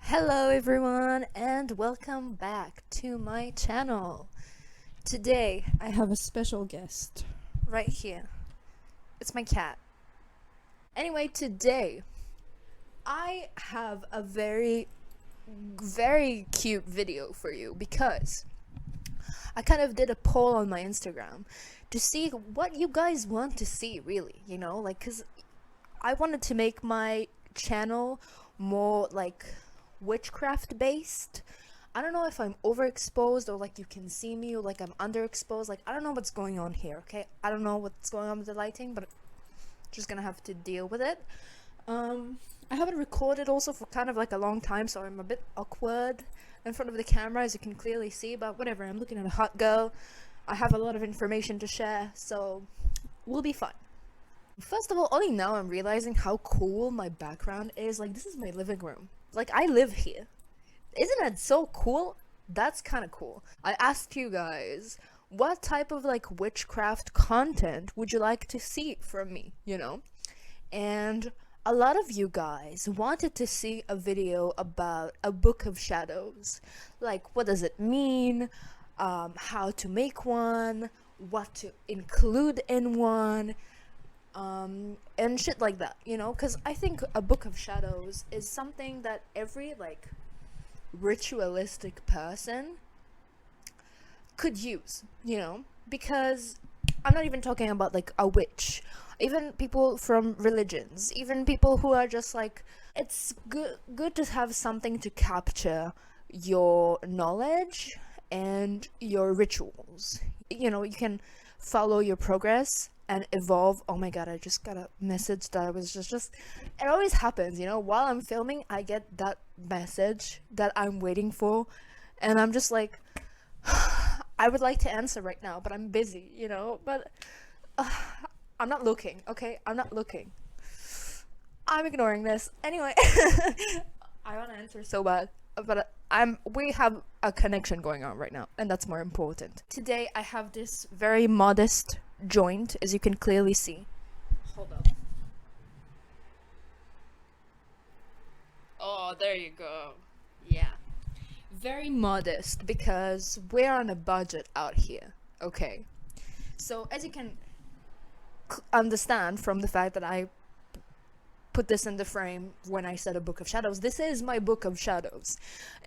Hello everyone and welcome back to my channel. Today I have a special guest right here. It's my cat. Anyway, today I have a very cute video for you because I kind of did a poll on my Instagram to see what you guys want to see, really, cuz I wanted to make my channel more like witchcraft based. I don't know if I'm overexposed or like you can see me or like I'm underexposed. Like I don't know what's going on here, okay? I don't know what's going on with the lighting, but just gonna have to deal with it. I haven't recorded also for kind of like a long time, so I'm a bit awkward in front of the camera, as you can clearly see, but whatever. I'm looking at a hot girl. I have a lot of information to share, so we'll be fine. First of all, only now I'm realizing how cool my background is. Like, this is my living room. Like, I live here. Isn't that so cool? That's kind of cool. I asked you guys, what type of like witchcraft content would you like to see from me, And a lot of you guys wanted to see a video about a book of shadows. Like, what does it mean? How to make one? What to include in one? And shit like that, because I think a book of shadows is something that every like ritualistic person could use, because I'm not even talking about like a witch, even people from religions, even people who are just like, it's good to have something to capture your knowledge and your rituals. You can follow your progress and evolve. Oh my god, I just got a message that I was just it always happens, while I'm filming I get that message that I'm waiting for, and I'm just like I would like to answer right now, but I'm busy, but I'm not looking, okay? I'm not looking. I'm ignoring this. Anyway, I want to answer so bad, but we have a connection going on right now, and that's more important. Today I have this very modest joint, as you can clearly see. Hold up. Oh, there you go. Yeah. Very modest because we're on a budget out here. Okay. So, as you can understand from the fact that I put this in the frame when I said a book of shadows, this is my book of shadows.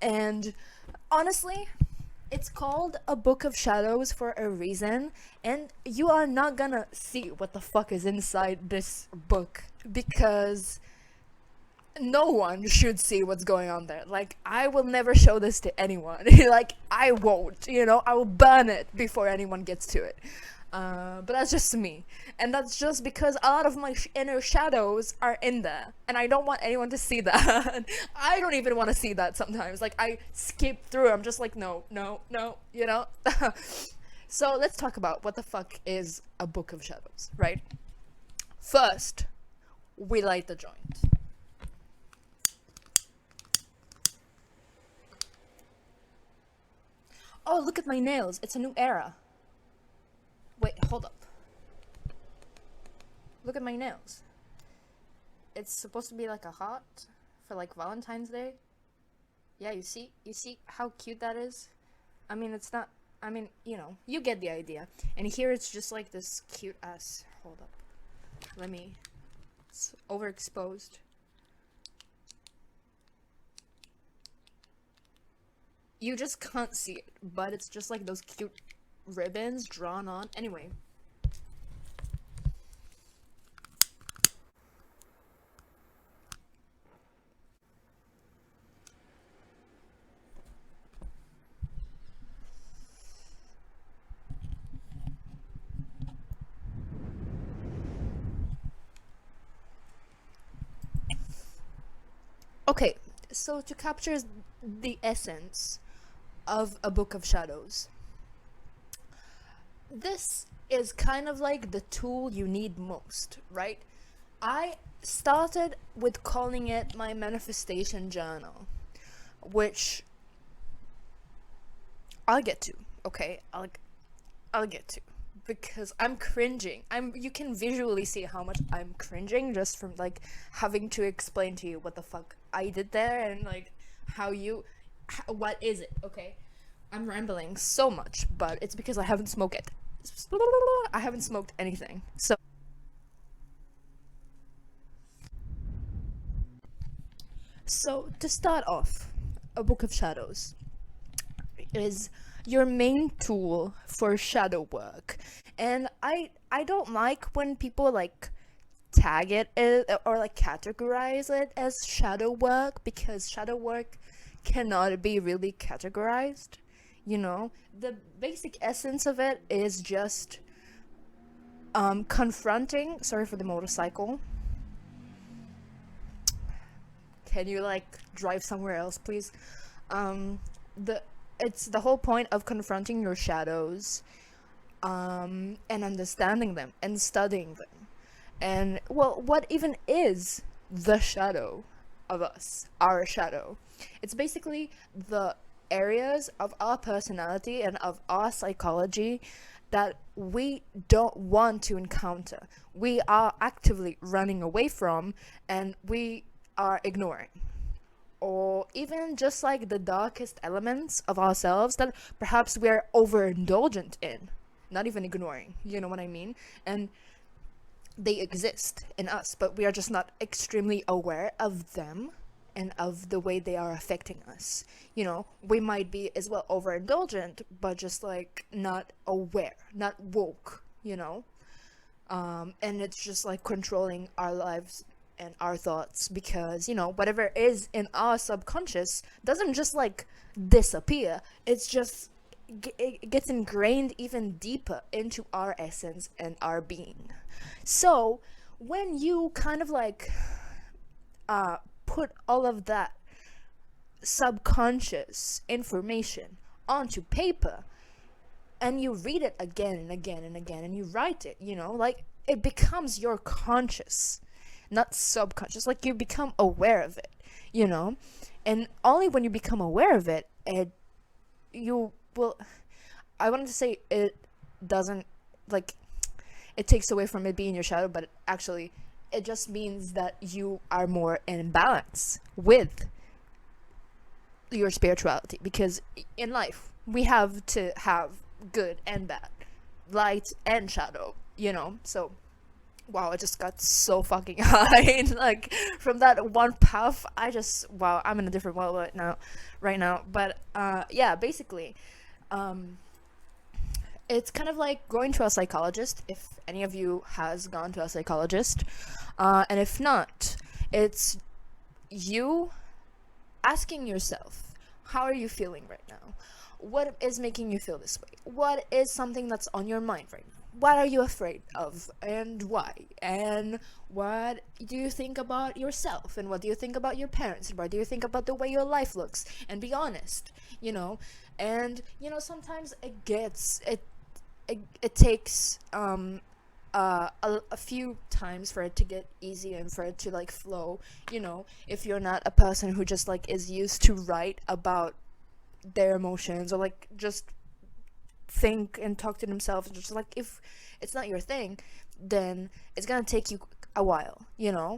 And honestly, it's called a book of shadows for a reason, and you are not gonna see what the fuck is inside this book because no one should see what's going on there. Like, I will never show this to anyone. Like, I won't, I will burn it before anyone gets to it. But that's just me, and that's just because a lot of my inner shadows are in there, and I don't want anyone to see that. I don't even want to see that sometimes. Like, I skip through. I'm just like, no, So let's talk about what the fuck is a book of shadows, right? First, we light the joint. Oh, look at my nails. It's a new era. Wait, hold up. Look at my nails. It's supposed to be like a heart for like Valentine's Day. Yeah, you see how cute that is? I mean, it's not, you get the idea. And here it's just like this cute ass, hold up. It's overexposed. You just can't see it, but it's just like those cute ribbons drawn on. Anyway. Okay, so to capture the essence of a book of shadows, this is kind of like the tool you need most, right? I started with calling it my manifestation journal, which I'll get to, okay? I'll get to, because I'm cringing. You can visually see how much I'm cringing just from like having to explain to you what the fuck I did there, and like what is it, okay? I'm rambling so much, but it's because I haven't smoked it. I haven't smoked anything. So to start off, a book of shadows is your main tool for shadow work. And I don't like when people like tag it or like categorize it as shadow work, because shadow work cannot be really categorized. The basic essence of it is just confronting. Sorry for the motorcycle. Can you like drive somewhere else, please? The It's the whole point of confronting your shadows, and understanding them and studying them. And well, what even is the shadow of us, our shadow? It's basically the areas of our personality and of our psychology that we don't want to encounter. We are actively running away from, and we are ignoring. Or even just like the darkest elements of ourselves that perhaps we're overindulgent in, not even ignoring, you know what I mean? And they exist in us, but we are just not extremely aware of them and of the way they are affecting us. We might be as well overindulgent, but just like not aware, not woke, and it's just like controlling our lives and our thoughts, because whatever is in our subconscious doesn't just like disappear. It's just it gets ingrained even deeper into our essence and our being. So when you kind of like put all of that subconscious information onto paper, and you read it again and again and again, and you write it, like it becomes your conscious, not subconscious. Like you become aware of it, and only when you become aware of it, you will, I wanted to say, it doesn't like, it takes away from it being your shadow, but actually it just means that you are more in balance with your spirituality, because in life we have to have good and bad, light and shadow, so wow, I just got so fucking high. Like from that one puff, wow, I'm in a different world right now. But yeah, basically, it's kind of like going to a psychologist, if any of you has gone to a psychologist, and if not, it's you asking yourself, how are you feeling right now? What is making you feel this way? What is something that's on your mind right now? What are you afraid of, and why? And what do you think about yourself? And what do you think about your parents? What do you think about the way your life looks? And be honest, And sometimes it takes a few times for it to get easy and for it to like flow. If you're not a person who just like is used to write about their emotions, or like just think and talk to themselves, just like, if it's not your thing, then it's gonna take you a while,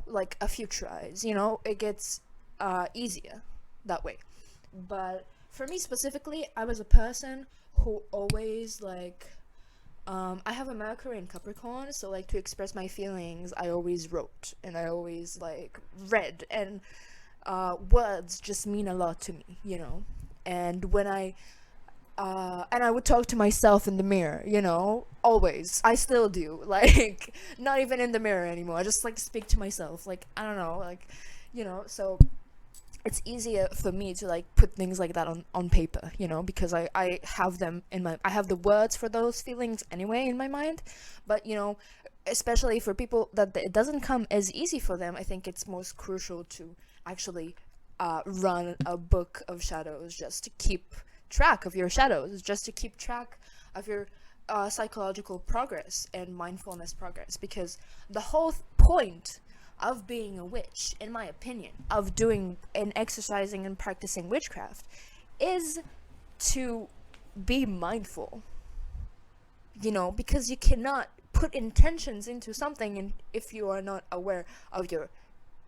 like a few tries. It gets easier that way. But for me specifically, I was a person who always like, I have a Mercury in Capricorn, so like to express my feelings, I always wrote, and I always like read, and words just mean a lot to me, and when and I would talk to myself in the mirror, always. I still do, like, not even in the mirror anymore. I just like speak to myself, like, I don't know, like, so it's easier for me to like put things like that on paper, because I have them I have the words for those feelings anyway in my mind. But especially for people that it doesn't come as easy for them, I think it's most crucial to actually run a book of shadows, just to keep track of your shadows, just to keep track of your psychological progress and mindfulness progress, because the whole point of being a witch, in my opinion, of doing and exercising and practicing witchcraft, is to be mindful, because you cannot put intentions into something if you are not aware of your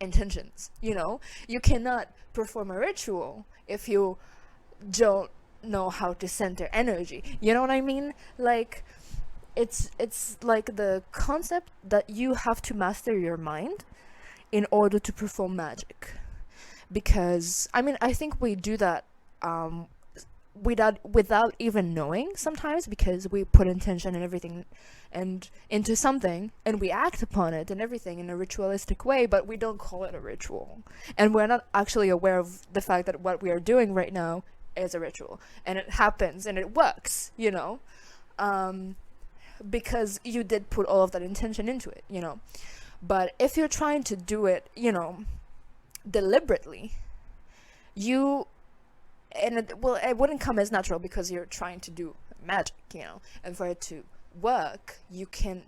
intentions, you cannot perform a ritual if you don't know how to center energy, you know what I mean? Like, it's like the concept that you have to master your mind in order to perform magic. Because I think we do that without even knowing sometimes, because we put intention and everything and into something, and we act upon it and everything in a ritualistic way, but we don't call it a ritual, and we're not actually aware of the fact that what we are doing right now is a ritual, and it happens and it works, because you did put all of that intention into it, but if you're trying to do it, deliberately, it wouldn't come as natural, because you're trying to do magic, and for it to work, you can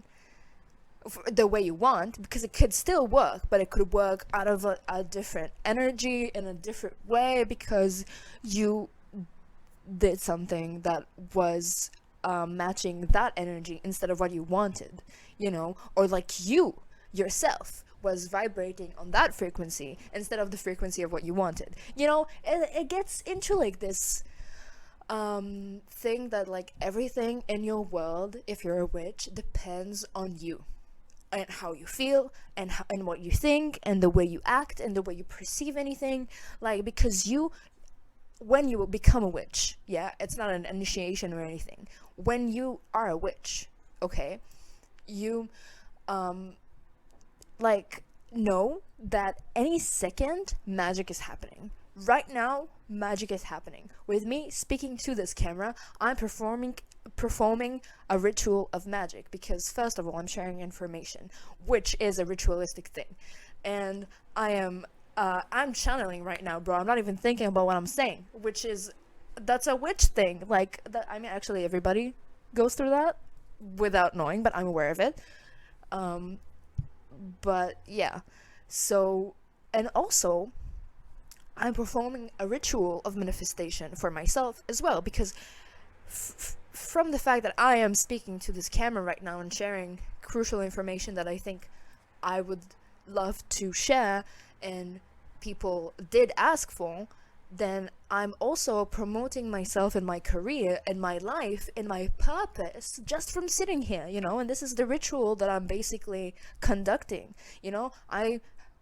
the way you want, because it could still work, but it could work out of a different energy in a different way, because you did something that was matching that energy instead of what you wanted, or like you yourself was vibrating on that frequency instead of the frequency of what you wanted. It gets into like this thing that like everything in your world, if you're a witch, depends on you and how you feel and what you think and the way you act and the way you perceive anything, like, because when you become a witch, it's not an initiation or anything. When you are a witch, okay, you like know that any second magic is happening. Right now, magic is happening. With me speaking to this camera, I'm performing a ritual of magic, because first of all, I'm sharing information, which is a ritualistic thing, and I'm channeling right now, bro. I'm not even thinking about what I'm saying, that's a witch thing. Like that, actually everybody goes through that without knowing, but I'm aware of it. But yeah, so, and also I'm performing a ritual of manifestation for myself as well, because from the fact that I am speaking to this camera right now and sharing crucial information that I think I would love to share and people did ask for, then I'm also promoting myself and my career and my life and my purpose just from sitting here, and this is the ritual that I'm basically conducting. I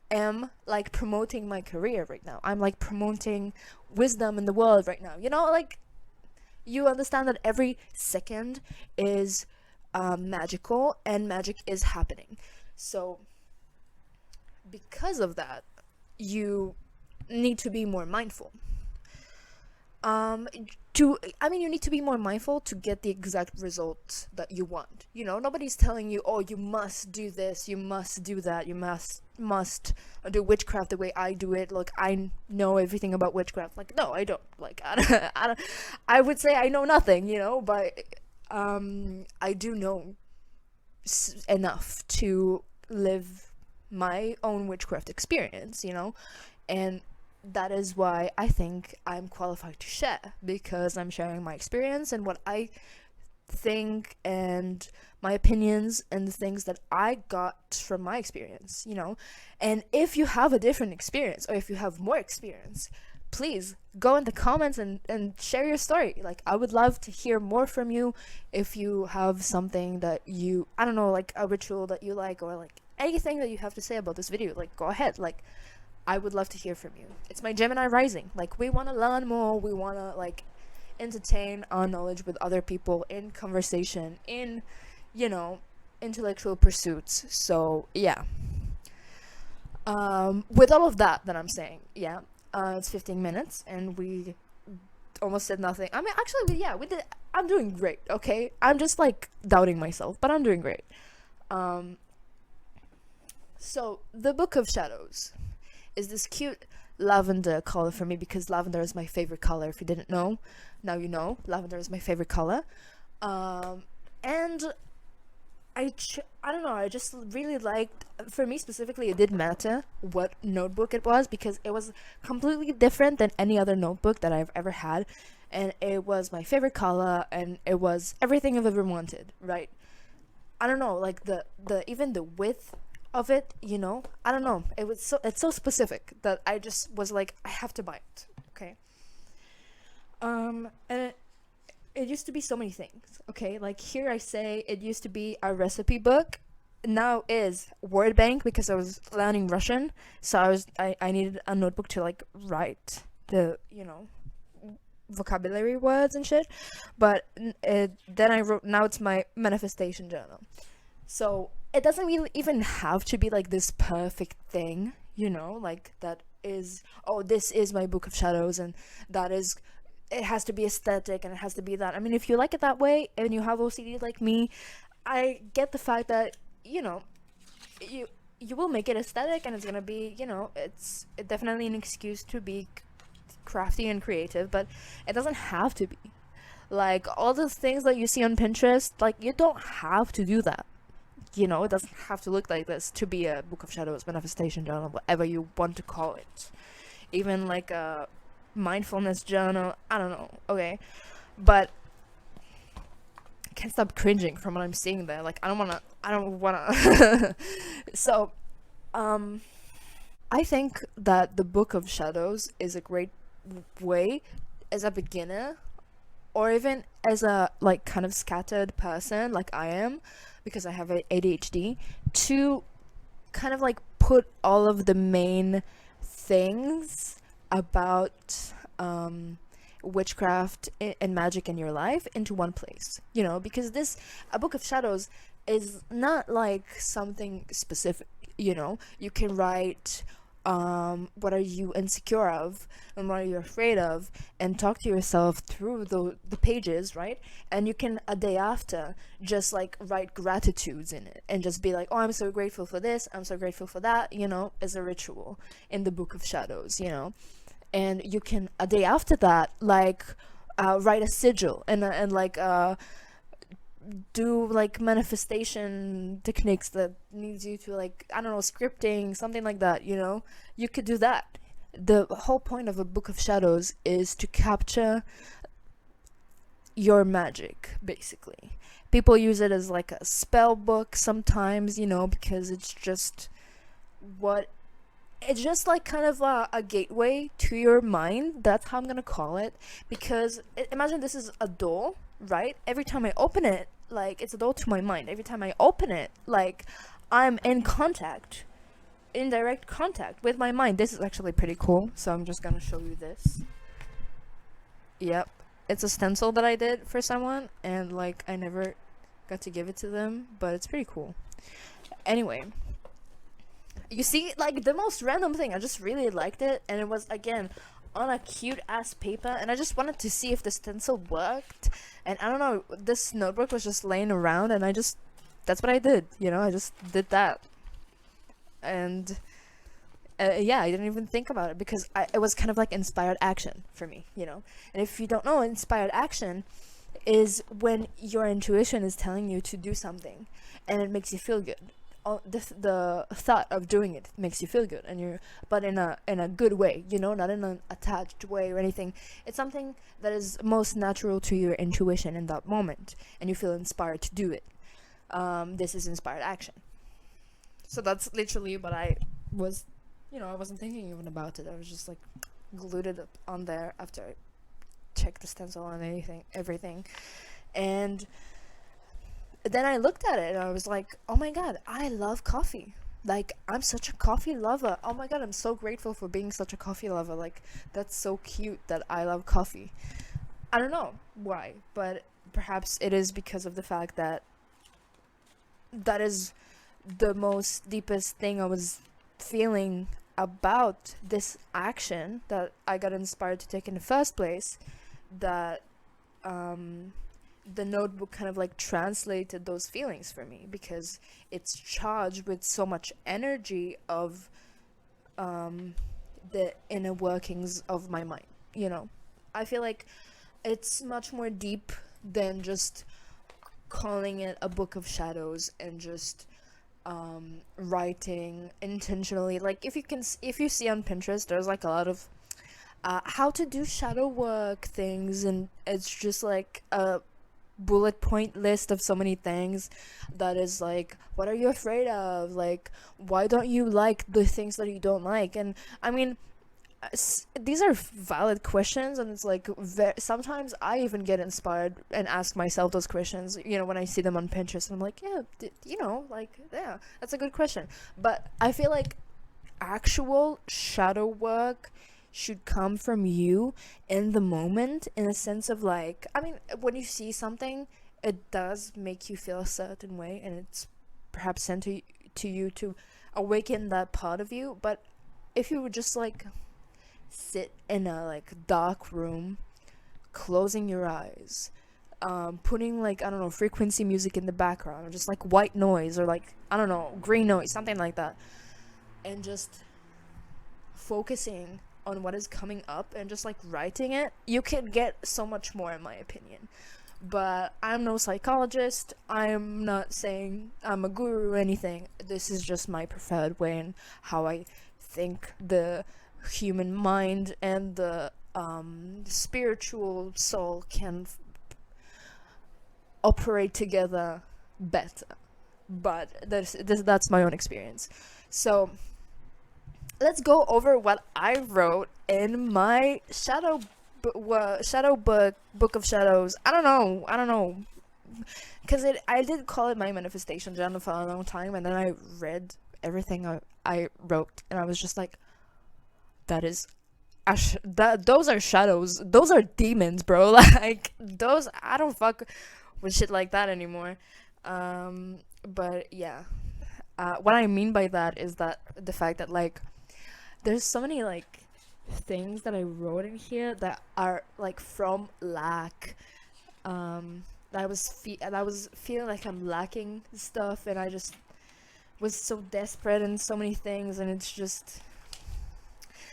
am like promoting my career right now. I'm like promoting wisdom in the world right now, like, you understand that every second is magical and magic is happening. So because of that, you need to be more mindful. You need to be more mindful to get the exact result that you want. Nobody's telling you, oh, you must do this, you must do that, you must do witchcraft the way I do it. Look, I know everything about witchcraft. Like, no, I don't. Like, I would say I know nothing, but I do know enough to live my own witchcraft experience, and that is why I think I'm qualified to share, because I'm sharing my experience and what I think and my opinions and the things that I got from my experience, and if you have a different experience or if you have more experience, please go in the comments and share your story. Like, I would love to hear more from you. If you have something that I don't know, like a ritual that you like, or like anything that you have to say about this video, like, go ahead. Like, I would love to hear from you. It's my Gemini rising. Like, we want to learn more. We want to like entertain our knowledge with other people in conversation, in intellectual pursuits. So yeah, with all of that I'm saying, it's 15 minutes and we almost said nothing. Actually, we did. I'm doing great, okay? I'm just like doubting myself, but I'm doing great. So the Book of Shadows is this cute lavender color for me, because lavender is my favorite color. If you didn't know, now you know. Lavender is my favorite color. And I don't know, I just really liked, for me specifically, it didn't matter what notebook it was, because it was completely different than any other notebook that I've ever had, and it was my favorite color, and it was everything I've ever wanted, right? I don't know, like the even the width of it, I don't know, it's so specific that I just was like, I have to buy it. Okay. And it used to be so many things. Okay, like here I say it used to be a recipe book, now is word bank, because I was learning Russian, so I needed a notebook to like write the vocabulary words and shit. But then I wrote, now it's my manifestation journal. So it doesn't really even have to be like this perfect thing, like that is, oh, this is my book of shadows, and that is, it has to be aesthetic and it has to be that. I mean, if you like it that way and you have OCD like me, I get the fact that you will make it aesthetic, and it's gonna be, it's definitely an excuse to be crafty and creative, but it doesn't have to be. Like all the things that you see on Pinterest, like you don't have to do that. It doesn't have to look like this to be a book of shadows, manifestation journal, whatever you want to call it. Even like a mindfulness journal, I don't know. Okay, but I can't stop cringing from what I'm seeing there. Like I don't wanna so I think that the book of shadows is a great way as a beginner, or even as a like kind of scattered person like I am, because I have ADHD, to kind of like put all of the main things about witchcraft and magic in your life into one place, because a book of shadows is not like something specific. You can write what are you insecure of and what are you afraid of, and talk to yourself through the pages, right? And you can a day after just like write gratitudes in it and just be like, oh, I'm so grateful for this, I'm so grateful for that, as a ritual in the book of shadows. And you can a day after that like write a sigil and like do like manifestation techniques that needs you to like, I don't know, scripting, something like that. You could do that. The whole point of a book of shadows is to capture your magic, basically. People use it as like a spell book sometimes, because it's just like kind of a gateway to your mind. That's how I'm gonna call it. Because imagine this is a door, right? Every time I open it, like it's a door to my mind. Every time I open it, like I'm in direct contact with my mind. This is actually pretty cool, so I'm just gonna show you this. Yep, it's a stencil that I did for someone, and like I never got to give it to them, but it's pretty cool. Anyway, you see, like the most random thing, I just really liked it, and it was again on a cute ass paper, and I just wanted to see if the stencil worked. And I don't know, this notebook was just laying around, and that's what I did. I just did that. And yeah, I didn't even think about it, because it was kind of like inspired action for me. And if you don't know, inspired action is when your intuition is telling you to do something and it makes you feel good. The thought of doing it makes you feel good, but in a good way, not in an attached way or anything. It's something that is most natural to your intuition in that moment, and you feel inspired to do it. This is inspired action. So that's literally what I was, I wasn't thinking even about it. I was just like glued it up on there after I checked the stencil and everything, and then I looked at it and I was like, oh my god, I love coffee. Like, I'm such a coffee lover. Oh my god, I'm so grateful for being such a coffee lover. Like, that's so cute that I love coffee. I don't know why, but perhaps it is because of the fact that that is the most deepest thing I was feeling about this action that I got inspired to take in the first place, that the notebook kind of like translated those feelings for me, because it's charged with so much energy of the inner workings of my mind. I feel like it's much more deep than just calling it a book of shadows and just writing intentionally. Like if you see on Pinterest, there's like a lot of how to do shadow work things, and it's just like bullet point list of so many things that is like, what are you afraid of, like, why don't you like the things that you don't like? And I mean, these are valid questions, and it's like sometimes I even get inspired and ask myself those questions, when I see them on Pinterest, and I'm like, yeah, like, yeah, that's a good question. But I feel like actual shadow work should come from you in the moment, in a sense of like, I mean, when you see something, it does make you feel a certain way, and it's perhaps sent to you to awaken that part of you. But if you would just like sit in a like dark room, closing your eyes, putting like, I don't know, frequency music in the background, or just like white noise, or like, I don't know, green noise, something like that, and just focusing on what is coming up and just like writing it, you can get so much more, in my opinion. But I'm no psychologist. I'm not saying I'm a guru or anything. This is just my preferred way and how I think the human mind and the spiritual soul can operate together better. But that's my own experience. So let's go over what I wrote in my shadow book of shadows. I don't know, because I did call it my manifestation journal for a long time, and then I read everything I wrote, and I was just like, those are shadows, those are demons, bro. Like, those, I don't fuck with shit like that anymore. But yeah, what I mean by that is that the fact that like there's so many like things that I wrote in here that are like from lack. I was feeling like I'm lacking stuff, and I just was so desperate in so many things, and it's just,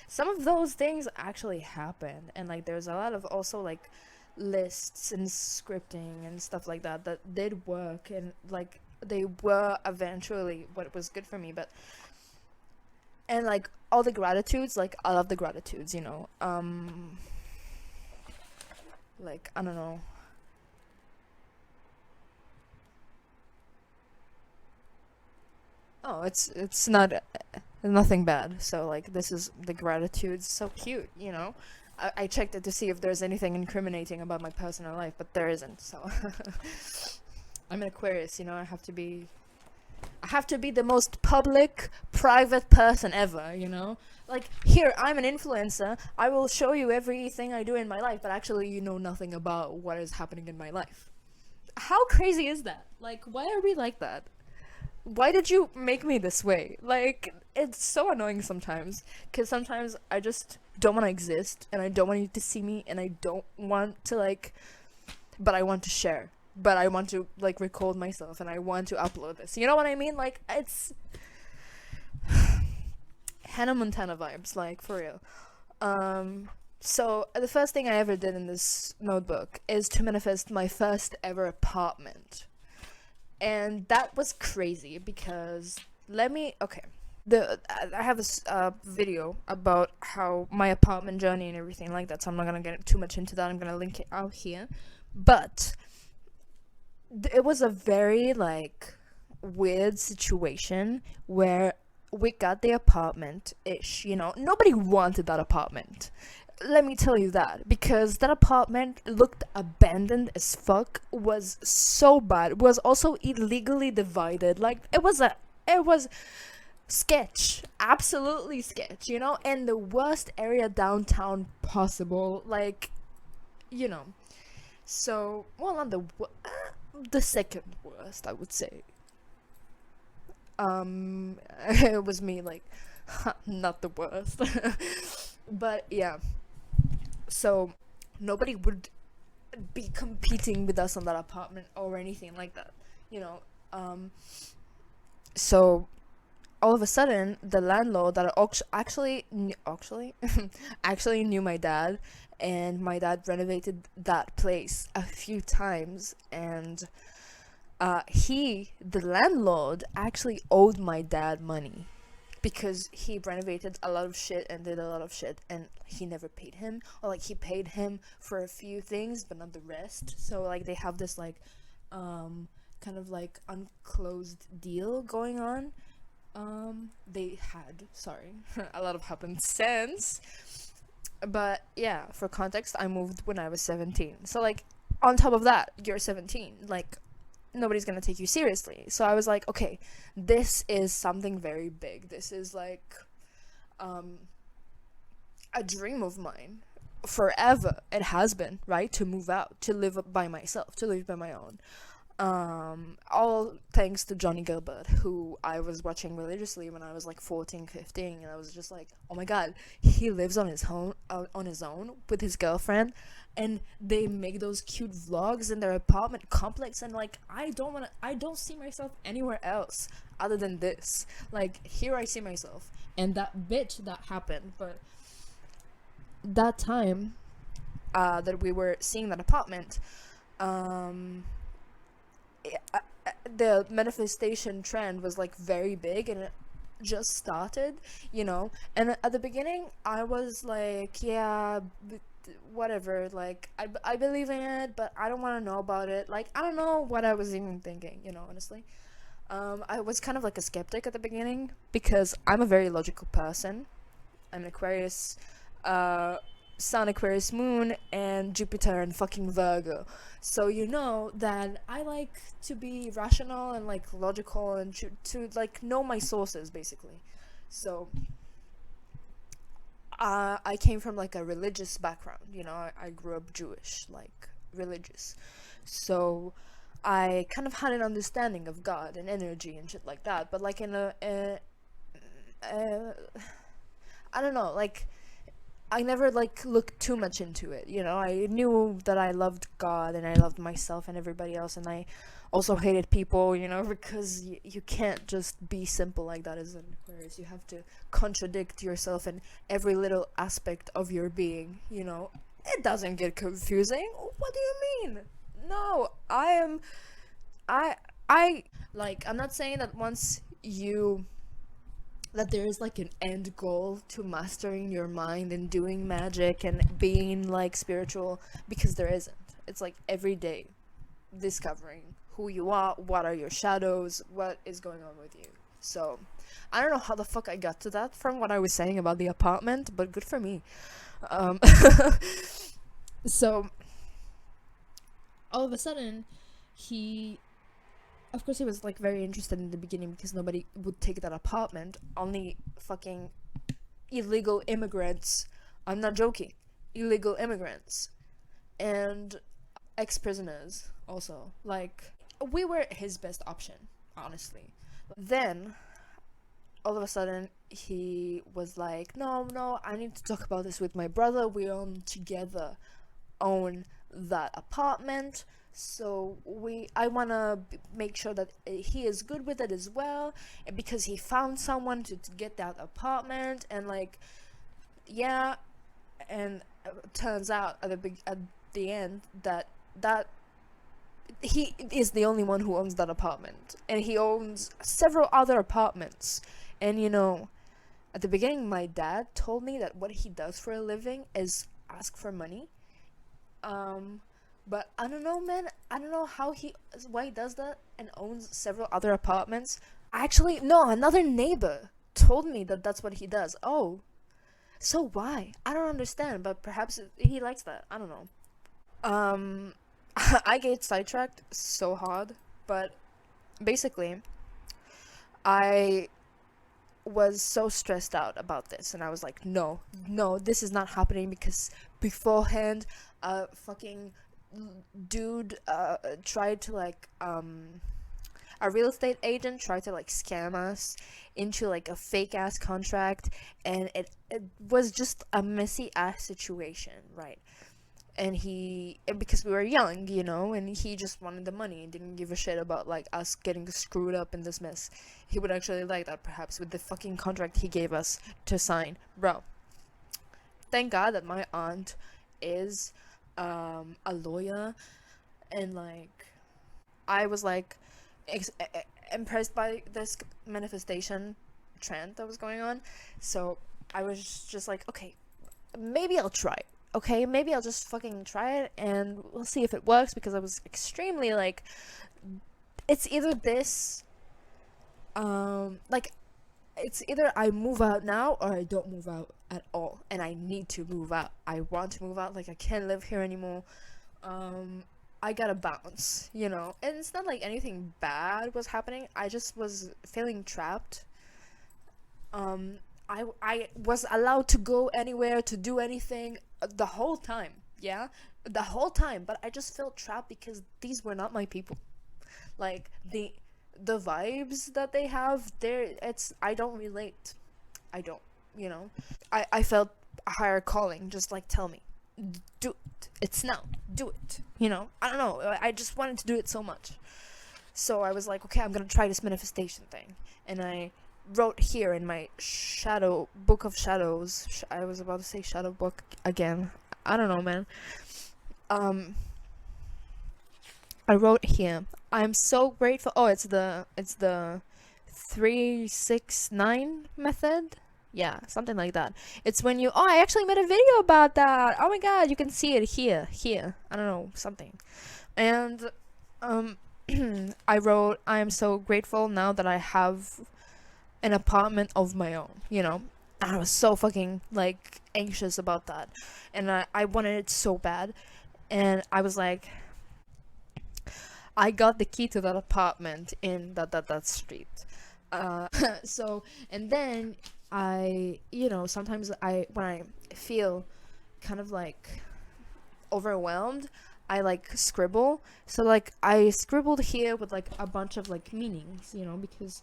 some of those things actually happened, and like there's a lot of also like lists and scripting and stuff like that did work, and like they were eventually what was good for me. But, and like all the gratitudes, like I love the gratitudes, like, I don't know, oh, it's not nothing bad. So like, this is the gratitudes, so cute, I checked it to see if there's anything incriminating about my personal life, but there isn't. So I'm an Aquarius, I have to be the most public, private person ever, Like, here, I'm an influencer. I will show you everything I do in my life, but actually you know nothing about what is happening in my life. How crazy is that? Like, why are we like that? Why did you make me this way? Like, it's so annoying sometimes, because sometimes I just don't want to exist, and I don't want you to see me, and I don't want to like, but I want to share, but I want to like record myself, and I want to upload this, you know what I mean? Like, it's Hannah Montana vibes, like, for real. So the first thing I ever did in this notebook is to manifest my first ever apartment. And that was crazy because I have this video about how my apartment journey and everything like that, so I'm not gonna get too much into that. I'm gonna link it out here. But it was a very like weird situation where we got the apartment ish, nobody wanted that apartment. Let me tell you that, because that apartment looked abandoned as fuck, was so bad, was also illegally divided. Like, it was sketch, absolutely sketch, in the worst area downtown possible, like, so, well, not the second worst, I would say. It was me, like, not the worst. But yeah, so nobody would be competing with us on that apartment or anything like that, so all of a sudden the landlord that actually actually knew my dad, and my dad renovated that place a few times, and the landlord actually owed my dad money. because he renovated a lot of shit and did a lot of shit, and he never paid him, or like he paid him for a few things but not the rest. So like they have this like kind of like unclosed deal going on. They had, sorry, a lot of happened since, but yeah, for context, I moved when I was 17. So like on top of that, you're 17, like nobody's gonna take you seriously. So I was like, okay, this is something very big. This is like a dream of mine forever. It has been, right, to move out, to live by myself, to live by my own. All thanks to Johnny Gilbert, who I was watching religiously when I was like 14, 15, and I was just like, oh my god, he lives on his own with his girlfriend, and they make those cute vlogs in their apartment complex, and like I don't see myself anywhere else other than this. Like here I see myself, and that bitch that happened, but that time that we were seeing that apartment, the manifestation trend was like very big, and it just started, and at the beginning I was like, yeah, whatever, like I believe in it, but I don't want to know about it. Like I don't know what I was even thinking, honestly. I was kind of like a skeptic at the beginning because I'm a very logical person. I'm an Aquarius, Sun, Aquarius, Moon, and Jupiter and fucking Virgo. So you know that I like to be rational and like logical and to like know my sources basically. So I came from like a religious background, I grew up Jewish, like religious. So I kind of had an understanding of God and energy and shit like that, but like in I don't know, like I never like looked too much into it, I knew that I loved God and I loved myself and everybody else, and I also hated people, because you can't just be simple like that as an Aquarius. You have to contradict yourself in every little aspect of your being, It doesn't get confusing. What do you mean? No, I like, I'm not saying that that there is like an end goal to mastering your mind and doing magic and being like spiritual, because there isn't. It's like every day discovering who you are, what are your shadows, what is going on with you. So I don't know how the fuck I got to that from what I was saying about the apartment, but good for me. So all of a sudden of course he was like very interested in the beginning because nobody would take that apartment. Only fucking illegal immigrants. I'm not joking. Illegal immigrants. And ex-prisoners also. Like, we were his best option, honestly. Then, all of a sudden, he was like, no, I need to talk about this with my brother. We together own that apartment. So I want to make sure that he is good with it as well, because he found someone to get that apartment, and like, yeah, and turns out at the end that he is the only one who owns that apartment, and he owns several other apartments. And at the beginning my dad told me that what he does for a living is ask for money. But I don't know, man. I don't know why he does that and owns several other apartments. Actually, no, another neighbor told me that that's what he does. Oh, so why? I don't understand, but perhaps he likes that. I don't know. I get sidetracked so hard, but basically, I was so stressed out about this, and I was like, no, this is not happening, because beforehand, fucking dude tried to like a real estate agent tried to like scam us into like a fake ass contract, and it was just a messy ass situation, right? And because we were young, and he just wanted the money and didn't give a shit about like us getting screwed up in this mess. He would actually like that, perhaps, with the fucking contract he gave us to sign. Bro, thank God that my aunt is a lawyer, and like I was like impressed by this manifestation trend that was going on. So I was just like, okay, maybe I'll try it. Okay, maybe I'll just fucking try it and we'll see if it works, because I was extremely like, it's either this, like, it's either I move out now or I don't move out at all, and I need to move out. I want to move out. Like, I can't live here anymore. I gotta bounce, you know. And it's not like anything bad was happening. I just was feeling trapped. I was allowed to go anywhere, to do anything the whole time. Yeah, the whole time. But I just felt trapped because these were not my people. Like, the vibes that they have there, I don't relate. I don't, you know. I felt a higher calling, just like, tell me, do it, it's now, do it, you know. I don't know, I just wanted to do it so much. So I was like, okay, I'm gonna try this manifestation thing. And I wrote here in my book of shadows, I was about to say shadow book again, I don't know, man. I wrote here, I'm so grateful. Oh, it's the 369 method. Yeah, something like that. It's when you, I actually made a video about that. Oh my god, you can see it here. I don't know, something. And I wrote, I am so grateful now that I have an apartment of my own, you know. And I was so fucking like anxious about that. And I wanted it so bad. And I was like, I got the key to that apartment in that street. So, and then sometimes when I feel kind of like overwhelmed, I like scribble. So like I scribbled here with like a bunch of like meanings, you know, because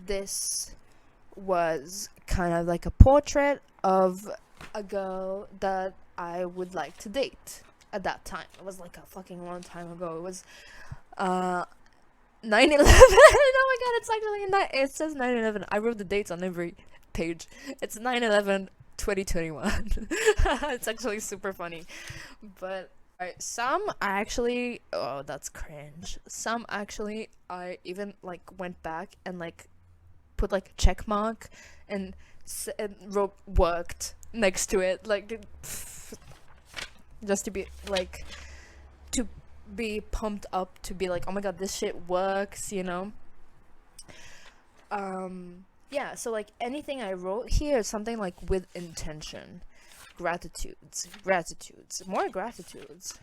this was kind of like a portrait of a girl that I would like to date. At that time, it was like a fucking long time ago. It was 9/11. Oh my god, it's actually it says 9/11. I wrote the dates on every page. It's 9/11 2021. It's actually super funny. But some I actually, oh, that's cringe. Some actually I even like went back and like put like check mark and wrote worked next to it, like just to be like, to be pumped up, to be like, oh my god, this shit works, you know. Yeah, so like anything I wrote here is something like with intention. Gratitudes, more gratitudes.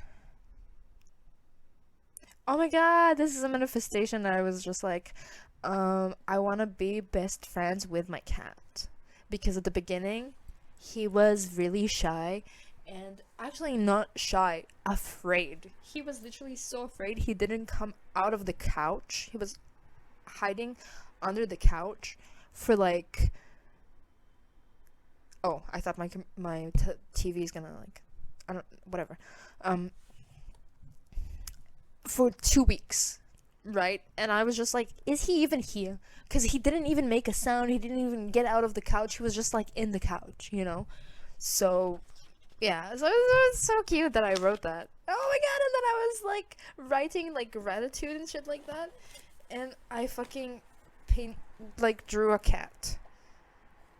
Oh my god, this is a manifestation that I was just like, I want to be best friends with my cat, because at the beginning he was really shy. And actually not shy, afraid. He was literally so afraid he didn't come out of the couch. He was hiding under the couch for like, oh, I thought my TV is gonna like, I don't, whatever. For 2 weeks, right? And I was just like, is he even here? Because he didn't even make a sound. He didn't even get out of the couch. He was just like in the couch, you know? So yeah, so it was so cute that I wrote that. Oh my god, and then I was like writing like gratitude and shit like that, and I fucking drew a cat.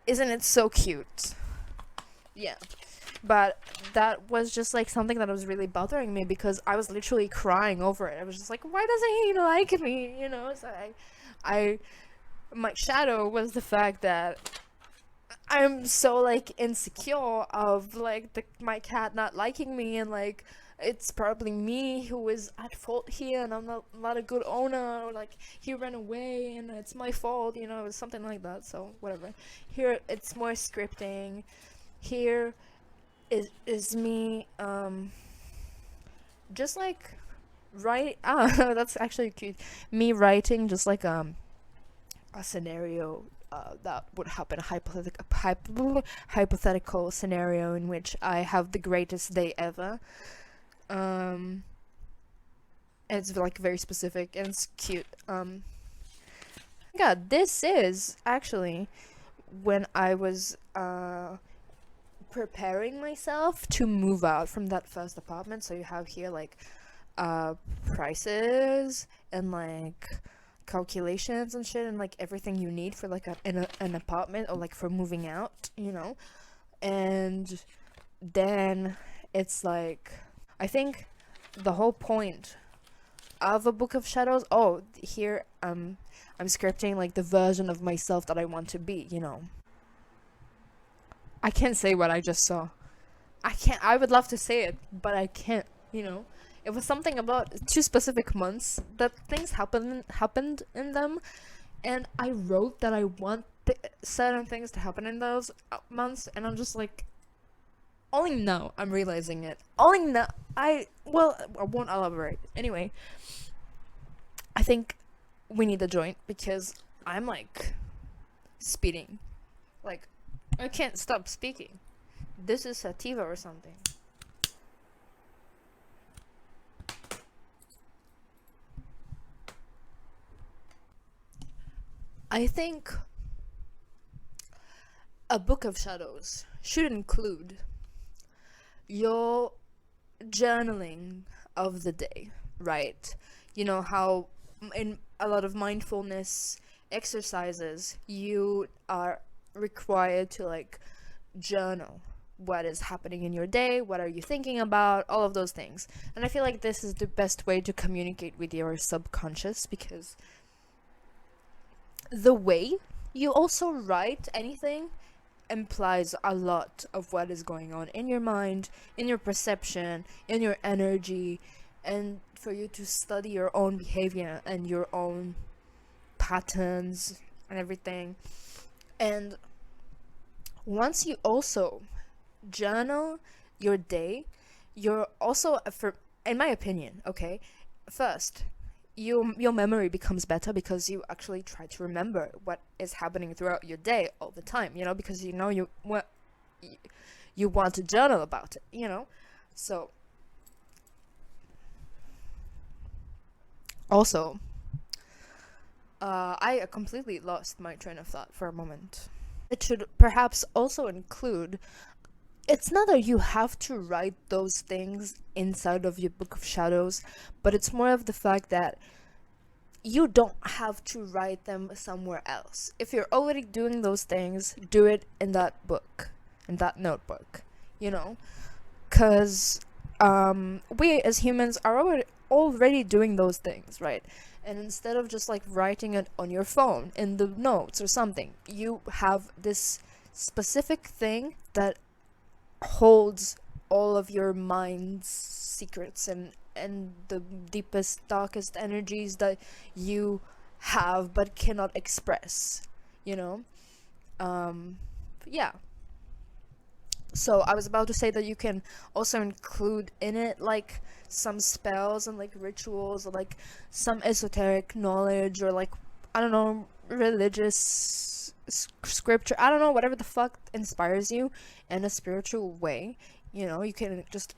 Isn't it so cute? Yeah, but that was just like something that was really bothering me, because I was literally crying over it. I was just like, why doesn't he like me? You know, so my shadow was the fact that I'm so like insecure of like my cat not liking me, and like it's probably me who is at fault here, and I'm not a good owner, or like he ran away and it's my fault, you know, something like that. So whatever. Here it's more scripting. Here is me just like that's actually cute. Me writing just like a scenario that would happen, a hypothetical scenario in which I have the greatest day ever. It's like very specific and it's cute. God, this is actually when I was preparing myself to move out from that first apartment. So you have here like prices and like calculations and shit, and like everything you need for like an apartment, or like for moving out, and then it's like, I think the whole point of a book of shadows, here I'm scripting like the version of myself that I want to be. I can't say what I just saw. I would love to say it, but I can't. It was something about 2 specific months that things happened in them, and I wrote that I want certain things to happen in those months, and I'm just like, only now I'm realizing it. Only now I won't elaborate. Anyway, I think we need a joint because I'm like speeding. Like, I can't stop speaking. This is sativa or something. I think a book of shadows should include your journaling of the day, right? You know how in a lot of mindfulness exercises you are required to like journal what is happening in your day, what are you thinking about, all of those things. And I feel like this is the best way to communicate with your subconscious, because the way you also write anything implies a lot of what is going on in your mind, in your perception, in your energy, and for you to study your own behavior and your own patterns and everything. And once you also journal your day, you're also, in my opinion, okay, first, your memory becomes better because you actually try to remember what is happening throughout your day all the time, because you want to journal about it, so also I completely lost my train of thought for a moment. It should perhaps also include, it's not that you have to write those things inside of your book of shadows, but it's more of the fact that you don't have to write them somewhere else. If you're already doing those things, do it in that book, in that notebook, because we as humans are already doing those things, right? And instead of just like writing it on your phone in the notes or something, you have this specific thing that holds all of your mind's secrets and the deepest, darkest energies that you have but cannot express, yeah. So I was about to say that you can also include in it like some spells and like rituals, or like some esoteric knowledge, or like, I don't know, religious scripture, I don't know, whatever the fuck inspires you in a spiritual way. You can just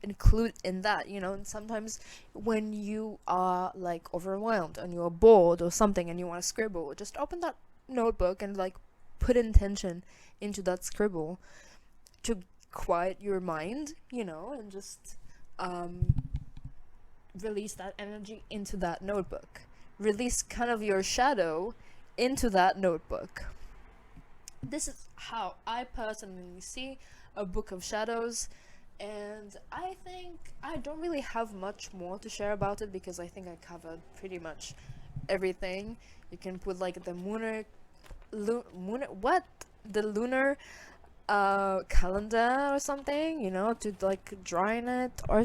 include in that, and sometimes when you are like overwhelmed and you're bored or something and you want to scribble, just open that notebook and like put intention into that scribble to quiet your mind, and just release that energy into that notebook. Release kind of your shadow into that notebook. This is how I personally see a book of shadows, and I think I don't really have much more to share about it because I think I covered pretty much everything. You can put like the lunar calendar or something, to like draw in it, or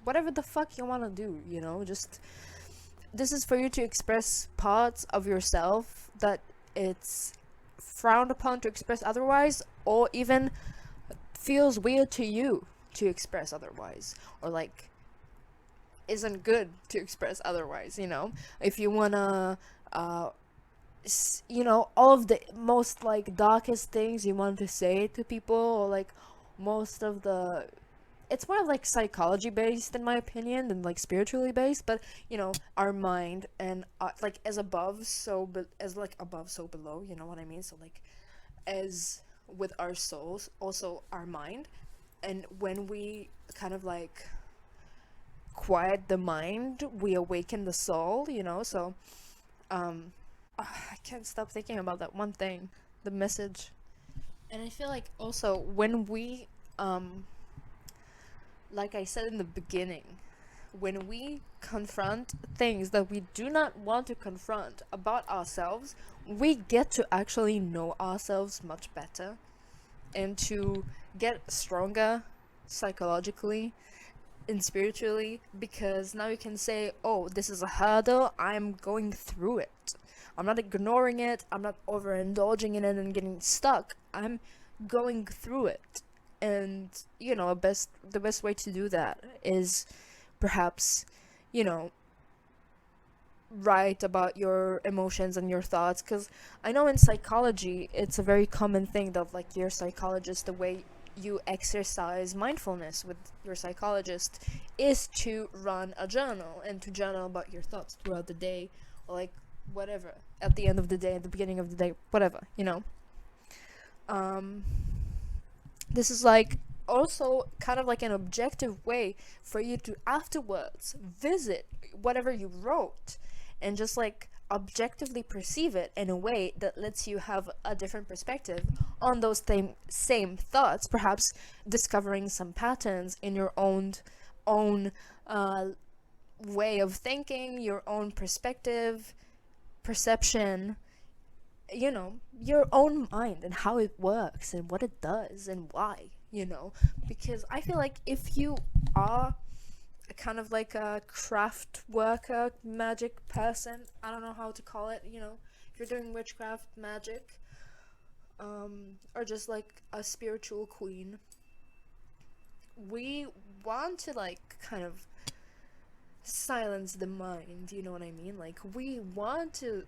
whatever the fuck you want to do, just, this is for you to express parts of yourself that it's frowned upon to express otherwise, or even feels weird to you to express otherwise, or like isn't good to express otherwise. If you wanna all of the most like darkest things you want to say to people, or like most of the, it's more of like psychology based in my opinion than like spiritually based, but our mind and like as above so as like above so below, you know what I mean? So like as with our souls, also our mind, and when we kind of like quiet the mind, we awaken the soul, so I can't stop thinking about that one thing, the message. And I feel like also when we like I said in the beginning, when we confront things that we do not want to confront about ourselves, we get to actually know ourselves much better and to get stronger psychologically and spiritually, because now you can say, oh, this is a hurdle, I'm going through it. I'm not ignoring it, I'm not overindulging in it and getting stuck. I'm going through it. And the best way to do that is perhaps, you know, write about your emotions and your thoughts, because I know in psychology it's a very common thing that like your psychologist, the way you exercise mindfulness with your psychologist is to run a journal and to journal about your thoughts throughout the day, or like whatever, at the end of the day, at the beginning of the day, whatever, this is like also kind of like an objective way for you to afterwards visit whatever you wrote and just like objectively perceive it in a way that lets you have a different perspective on those same thoughts, perhaps discovering some patterns in your own way of thinking, your own perspective, perception, your own mind and how it works and what it does and why, because I feel like if you are kind of like a craft worker, magic person, I don't know how to call it, if you're doing witchcraft, magic, or just like a spiritual queen, we want to like kind of silence the mind, you know what I mean? Like we want to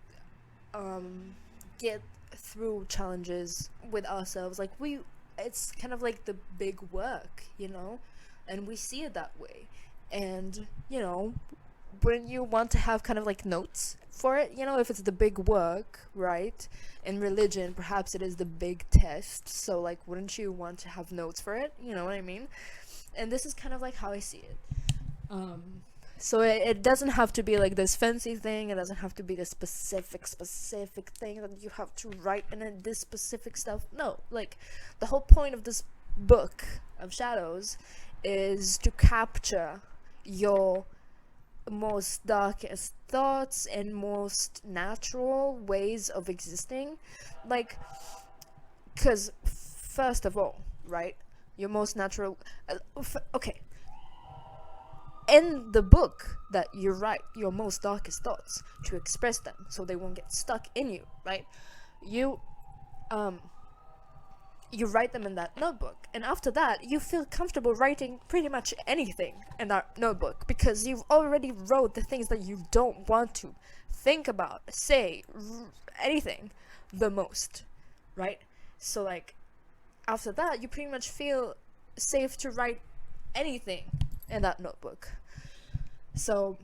get through challenges with ourselves, like it's kind of like the big work, and we see it that way. And wouldn't you want to have kind of like notes for it, if it's the big work, right? In religion perhaps it is the big test, so like wouldn't you want to have notes for it, you know what I mean? And this is kind of like how I see it. So it doesn't have to be like this fancy thing, it doesn't have to be the specific thing that you have to write in it, this specific stuff. No, like the whole point of this book of shadows is to capture your most darkest thoughts and most natural ways of existing, like, because first of all, right, your most natural okay, in the book that you write your most darkest thoughts to express them so they won't get stuck in you, right? You write them in that notebook, and after that you feel comfortable writing pretty much anything in that notebook because you've already wrote the things that you don't want to think about, say, anything the most, right? So like after that you pretty much feel safe to write anything in that notebook. So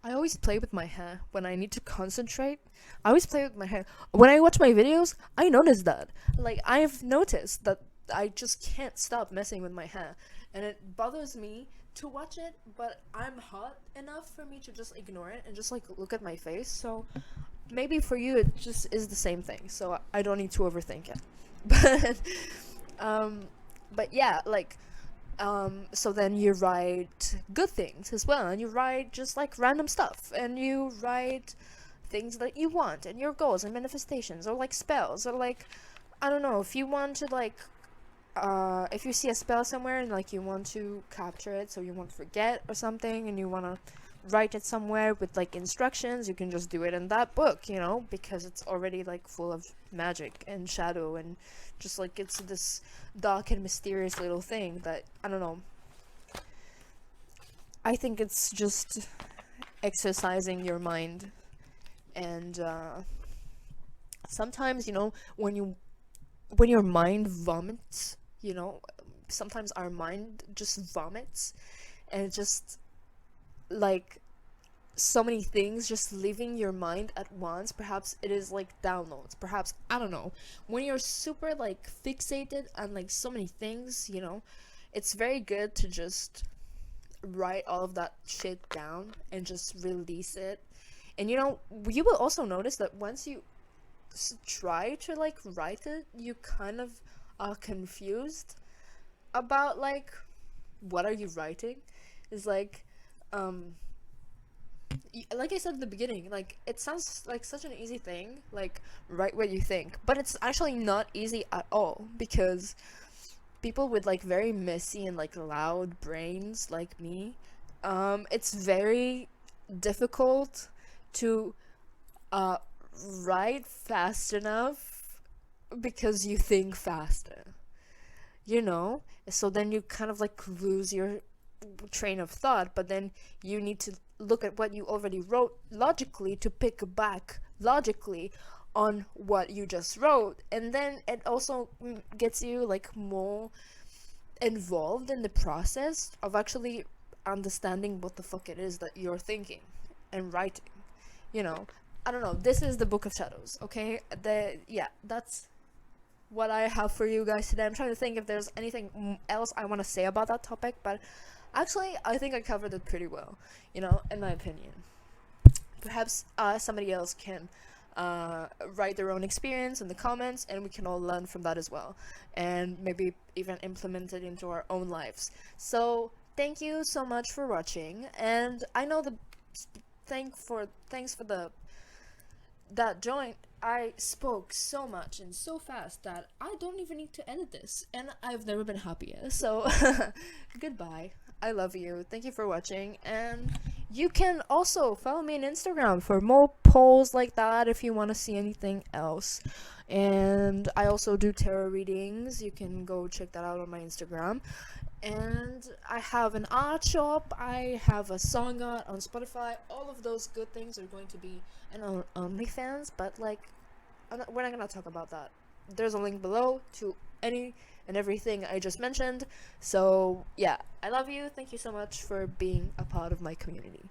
I always play with my hair when I need to concentrate. I always play with my hair. When I watch my videos, I notice that. Like, I've noticed that I just can't stop messing with my hair. And it bothers me to watch it, but I'm hot enough for me to just ignore it and just, like, look at my face. So maybe for you it just is the same thing. So I don't need to overthink it. But yeah, like, so then you write good things as well, and you write just like random stuff, and you write things that you want and your goals and manifestations, or like spells, or like, I don't know, if you want to like if you see a spell somewhere and like you want to capture it so you won't forget or something, and you want to write it somewhere with like instructions, you can just do it in that book, because it's already like full of magic and shadow, and just like it's this dark and mysterious little thing that, I don't know, I think it's just exercising your mind. And sometimes, when your mind vomits, sometimes our mind just vomits, and it just like so many things just leaving your mind at once. Perhaps it is like downloads, perhaps, I don't know, when you're super like fixated on like so many things, it's very good to just write all of that shit down and just release it. And you know, you will also notice that once you try to like write it, you kind of are confused about like what are you writing. Is like like I said at the beginning, like it sounds like such an easy thing, like write what you think, but it's actually not easy at all, because people with like very messy and like loud brains like me, it's very difficult to uh write fast enough because you think faster, you know? So then you kind of like lose your train of thought, but then you need to look at what you already wrote logically to pick back logically on what you just wrote, and then it also gets you like more involved in the process of actually understanding what the fuck it is that you're thinking and writing, you know? I don't know, this is the Book of Shadows, okay? That's what I have for you guys today. I'm trying to think if there's anything else I want to say about that topic, but actually I think I covered it pretty well, you know, in my opinion. Perhaps somebody else can write their own experience in the comments, and we can all learn from that as well, and maybe even implement it into our own lives. So thank you so much for watching, and I know thanks for that joint. I spoke so much and so fast that I don't even need to edit this, and I've never been happier. So goodbye, I love you, thank you for watching, and you can also follow me on Instagram for more polls like that if you want to see anything else. And I also do tarot readings, you can go check that out on my Instagram. And I have an art shop, I have a song art on Spotify. All of those good things are going to be on OnlyFans, but like we're not gonna talk about that. There's a link below to any and everything I just mentioned. So yeah, I love you, thank you so much for being a part of my community.